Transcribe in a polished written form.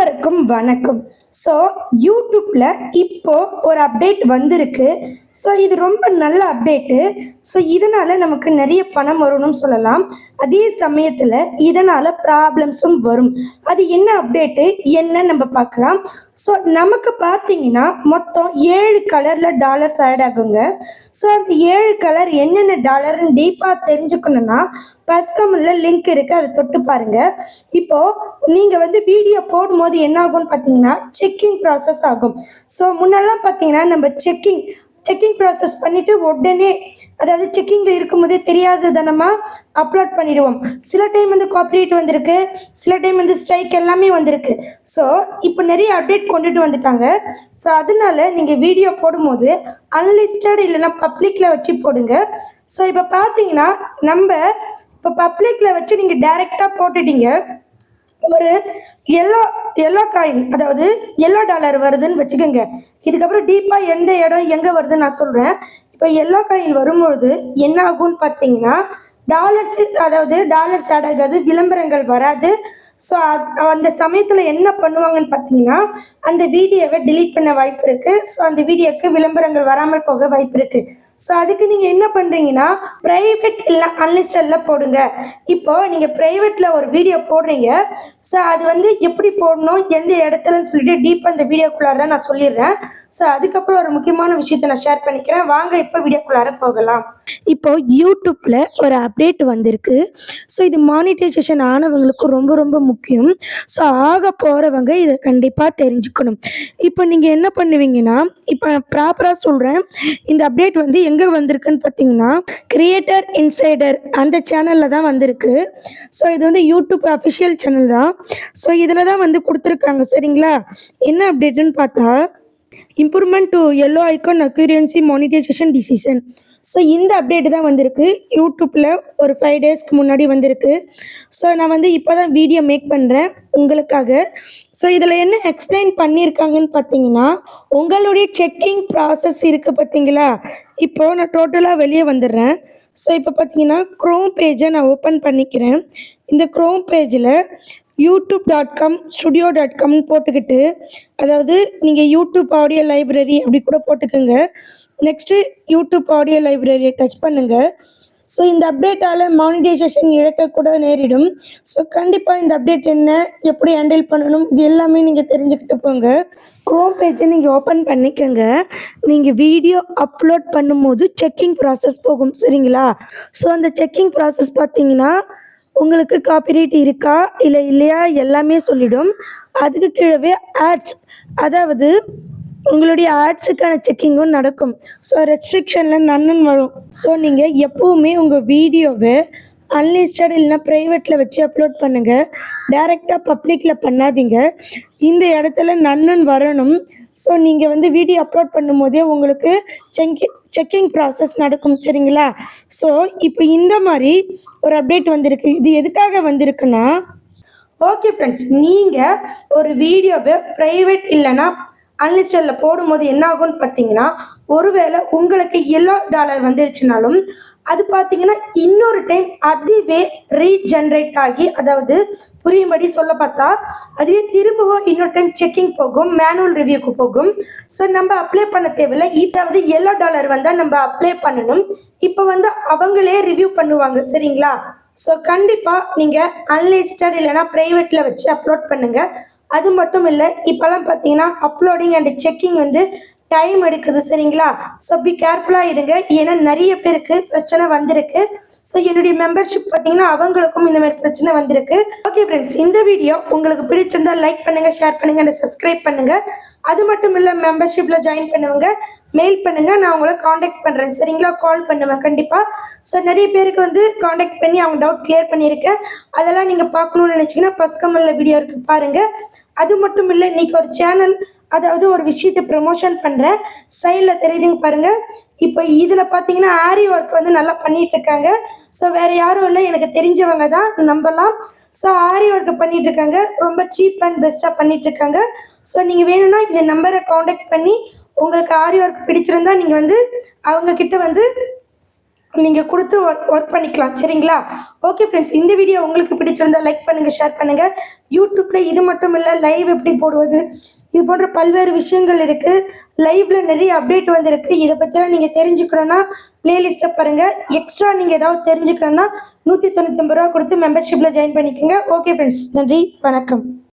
அனைவருக்கும் வணக்கம். ஸோ யூடியூப்பில் இப்போ ஒரு அப்டேட் வந்திருக்கு. ஸோ இது ரொம்ப நல்ல அப்டேட்டு. ஸோ இதனால் நமக்கு நிறைய பணம் வரும்னு சொல்லலாம். அதே சமயத்தில் இதனால் ப்ராப்ளம்ஸும் வரும். அது என்ன அப்டேட்டு என்ன நம்ம பார்க்கலாம். ஸோ நமக்கு பார்த்தீங்கன்னா மொத்தம் 7 கலரில் டாலர்ஸ் ஆட் ஆகுங்க. ஸோ அந்த 7 கலர் என்னென்ன டாலர்னு டீப்பாக தெரிஞ்சுக்கணுன்னா பஸ்கமில் லிங்க் இருக்குது, அதை தொட்டு பாருங்கள். இப்போது நீங்கள் வீடியோ போடும்போது என்ன ஆகும்னு பார்த்தீங்கன்னா செக்கிங் ப்ராசஸ் ஆகும். ஸோ முன்னெல்லாம் பார்த்தீங்கன்னா நம்ம செக்கிங் ப்ராசஸ் பண்ணிவிட்டு உடனே, அதாவது செக்கிங்கில் இருக்கும்போதே தெரியாததனமாக அப்லோட் பண்ணிவிடுவோம். சில டைம் காப்பிரைட் வந்திருக்கு, சில டைம் ஸ்ட்ரைக் எல்லாமே வந்திருக்கு. ஸோ இப்போ நிறைய அப்டேட் கொண்டுட்டு வந்துட்டாங்க. ஸோ அதனால நீங்கள் வீடியோ போடும்போது அன்லிஸ்டட் இல்லைன்னா பப்ளிக்கில் வச்சு போடுங்க. ஸோ இப்போ பார்த்தீங்கன்னா நம்ம இப்போ பப்ளிக்கில் வச்சு நீங்கள் டைரெக்டாக போட்டுட்டீங்க, ஒரு எல்லோ காயின், அதாவது எல்லோ டாலர் வருதுன்னு வச்சுக்கோங்க. இதுக்கப்புறம் டீப்பாக எந்த இடம் எங்கே வருதுன்னு நான் சொல்கிறேன். இப்போ எல்லோ காயின் வரும்பொழுது என்ன ஆகும்னு பார்த்தீங்கன்னா டாலர்ஸ், அதாவது டாலர்ஸ் ஆட் ஆகாது, விளம்பரங்கள் வராது. ஸோ அந்த சமயத்தில் என்ன பண்ணுவாங்கன்னு பார்த்தீங்கன்னா அந்த வீடியோவை டிலீட் பண்ண வாய்ப்பு இருக்குது. ஸோ அந்த வீடியோக்கு விளம்பரங்கள் வராமல் போக வாய்ப்பு இருக்குது. ஸோ அதுக்கு நீங்கள் என்ன பண்ணுறீங்கன்னா ப்ரைவேட் இல்லை அன்லிஸ்டடில் போடுங்க. இப்போது நீங்கள் ப்ரைவேட்டில் ஒரு வீடியோ போடுறீங்க. ஸோ அது எப்படி போடணும், எந்த இடத்துலன்னு சொல்லிட்டு டீப்பாக இந்த வீடியோக்குள்ளார நான் சொல்லிடுறேன். ஸோ அதுக்கப்புறம் ஒரு முக்கியமான விஷயத்தை நான் ஷேர் பண்ணிக்கிறேன். வாங்க இப்போ வீடியோக்குள்ளார போகலாம். இப்போ யூடியூப்பில் ஒரு அப்டேட் வந்திருக்கு. ஸோ இது மானிட்டைசேஷன் ஆனவங்களுக்கு ரொம்ப ரொம்ப முக்கியம். ஸோ ஆக போகிறவங்க இதை கண்டிப்பாக தெரிஞ்சுக்கணும். இப்போ நீங்கள் என்ன பண்ணுவீங்கன்னா, இப்போ நான் ப்ராப்பராக சொல்கிறேன். இந்த அப்டேட் எங்கே வந்திருக்குன்னு பார்த்தீங்கன்னா கிரியேட்டர் இன்சைடர் அந்த சேனலில் தான் வந்திருக்கு. ஸோ இது யூடியூப் அஃபிஷியல் சேனல் தான். ஸோ இதில் தான் கொடுத்துருக்காங்க. சரிங்களா, என்ன அப்டேட்டுன்னு பார்த்தா improvement to yellow icon accuracy monetization decision. So இந்த அப்டேட் தான் வந்திருக்கு. யூடியூப்பில் ஒரு 5 டேஸ்க்கு முன்னாடி வந்திருக்கு. ஸோ நான் இப்போ தான் வீடியோ மேக் பண்ணுறேன் உங்களுக்காக. ஸோ இதில் என்ன எக்ஸ்பிளைன் பண்ணியிருக்காங்கன்னு பார்த்தீங்கன்னா, உங்களுடைய செக்கிங் ப்ராசஸ் இருக்குது பார்த்தீங்களா. இப்போது நான் டோட்டலாக வெளியே வந்துடுறேன். ஸோ இப்போ பார்த்தீங்கன்னா க்ரோம் பேஜை நான் ஓப்பன் பண்ணிக்கிறேன். இந்த க்ரோம் பேஜில் youtube.com studio.com போட்டுக்கிட்டு, அதாவது நீங்கள் யூடியூப் ஆடியோ லைப்ரரி அப்படி கூட போட்டுக்கோங்க. நெக்ஸ்ட்டு யூடியூப் ஆடியோ லைப்ரரியை டச் பண்ணுங்கள். ஸோ இந்த அப்டேட்டால் மானிட்டைசேஷன் இழக்கக்கூட நேரிடும். ஸோ கண்டிப்பாக இந்த அப்டேட் என்ன, எப்படி ஹேண்டில் பண்ணணும், இது எல்லாமே நீங்கள் தெரிஞ்சுக்கிட்டு போங்க. க்ரோம் பேஜை நீங்கள் ஓப்பன் பண்ணிக்கோங்க. நீங்கள் வீடியோ அப்லோட் பண்ணும்போது செக்கிங் ப்ராசஸ் போகும். சரிங்களா, ஸோ அந்த செக்கிங் ப்ராசஸ் பார்த்தீங்கன்னா உங்களுக்கு காப்பிரைட் இருக்கா இல்லை இல்லையா எல்லாமே சொல்லிடும். அதுக்கு கீழே ஆட்ஸ், அதாவது உங்களுடைய ஆட்ஸுக்கான செக்கிங்கும் நடக்கும். ஸோ ரெஸ்ட்ரிக்ஷனில் நன்னு வரும். ஸோ நீங்கள் எப்போவுமே உங்கள் வீடியோவை அன்லிஸ்டட் இல்லைனா ப்ரைவேட்டில் வச்சு அப்லோட் பண்ணுங்கள். டைரெக்டாக பப்ளிக்கில் பண்ணாதீங்க. இந்த இடத்துல நன்னு வரணும். ஸோ நீங்கள் வீடியோ அப்லோட் பண்ணும்போதே உங்களுக்கு செக்கிங் ப்ராசஸ் நடக்கும். சரிங்களா, ஸோ இப்போ இந்த மாதிரி ஒரு அப்டேட் வந்திருக்கு. இது எதுக்காக வந்திருக்குன்னா, ஓகே ஃப்ரெண்ட்ஸ், நீங்கள் ஒரு வீடியோவை ப்ரைவேட் இல்லைன்னா அன்லிஸ்டடில் போடும்போது என்ன ஆகும்னு பார்த்தீங்கன்னா, ஒருவேளை உங்களுக்கு எல்லோ டாலர் வந்துருச்சுனாலும் அது பார்த்தீங்கன்னா இன்னொரு டைம் அதுவே ரீஜென்ரேட் ஆகி, அதாவது புரியும்படி சொல்ல பார்த்தா அதுவே திரும்பவும் இன்னொரு டைம் செக்கிங் போகும், மேனுவல் ரிவ்யூக்கு போகும். ஸோ நம்ம அப்ளை பண்ண தேவையில்லை. இதாவது எல்லோ டாலர் வந்தால் நம்ம அப்ளை பண்ணணும். இப்போ அவங்களே ரிவ்யூ பண்ணுவாங்க. சரிங்களா, ஸோ கண்டிப்பாக நீங்கள் அன்லிஸ்டட் இல்லைனா ப்ரைவேட்டில் வச்சு அப்லோட் பண்ணுங்கள். அது மட்டும் இல்லை, இப்போல்லாம் பார்த்தீங்கன்னா அப்லோடிங் அண்ட் செக்கிங் டைம் எடுக்குது. சரிங்களா, ஸோ பி கேர்ஃபுல்லாக இருங்க. ஏன்னா நிறைய பேருக்கு பிரச்சனை வந்திருக்கு. ஸோ என்னுடைய மெம்பர்ஷிப் பார்த்தீங்கன்னா அவங்களுக்கும் இந்த மாதிரி பிரச்சனை வந்திருக்கு. ஓகே ஃப்ரெண்ட்ஸ், இந்த வீடியோ உங்களுக்கு பிடிச்சிருந்தால் லைக் பண்ணுங்கள், ஷேர் பண்ணுங்கள் அண்ட் சப்ஸ்கிரைப் பண்ணுங்கள். அது மட்டும் இல்லை, மெம்பர்ஷிப்பில் ஜாயின் பண்ணுவாங்க, மெயில் பண்ணுங்கள், நான் உங்களை காண்டாக்ட் பண்ணுறேன். சரிங்களா, கால் பண்ணுவேன் கண்டிப்பாக. ஸோ நிறைய பேருக்கு காண்டாக்ட் பண்ணி அவங்க டவுட் கிளியர் பண்ணியிருக்கேன். அதெல்லாம் நீங்கள் பார்க்கணுன்னு நினச்சிங்கன்னா பஸ்கமல்ல வீடியோ இருக்குது பாருங்கள். அது மட்டும் இல்லை, இன்றைக்கி ஒரு சேனல், அதாவது ஒரு விஷயத்தை ப்ரமோஷன் பண்ணுறேன். சைடில் தெரியுதுங்க பாருங்கள். இப்போ இதில் பார்த்தீங்கன்னா ஆரி ஒர்க் நல்லா பண்ணிகிட்ருக்காங்க. ஸோ வேறு யாரும் இல்லை, எனக்கு தெரிஞ்சவங்க தான், நம்பலாம். ஸோ ஆரி ஒர்க்கு பண்ணிகிட்ருக்காங்க, ரொம்ப சீப் அண்ட் பெஸ்ட்டாக பண்ணிகிட்ருக்காங்க. ஸோ நீங்கள் வேணும்னா இந்த நம்பரை காண்டாக்ட் பண்ணி உங்களுக்கு ஆரி ஒர்க் பிடிச்சிருந்தா நீங்கள் அவங்கக்கிட்ட நீங்கள் கொடுத்து ஒர்க் பண்ணிக்கலாம். சரிங்களா? ஓகே ஃப்ரெண்ட்ஸ், இந்த வீடியோ உங்களுக்கு பிடிச்சிருந்தா லைக் பண்ணுங்கள், ஷேர் பண்ணுங்கள். யூடியூப்பில் இது மட்டும் இல்லை, லைவ் எப்படி போடுவது, இது போன்ற பல்வேறு விஷயங்கள் இருக்குது. லைவ்ல நிறைய அப்டேட் வந்திருக்கு. இதை பற்றிலாம் நீங்கள் தெரிஞ்சுக்கணுன்னா பிளேலிஸ்ட்டை பாருங்கள். எக்ஸ்ட்ரா நீங்கள் ஏதாவது தெரிஞ்சுக்கணுன்னா 199 ரூபா கொடுத்து மெம்பர்ஷிப்பில் ஜாயின் பண்ணிக்கோங்க. ஓகே ஃப்ரெண்ட்ஸ், நன்றி, வணக்கம்.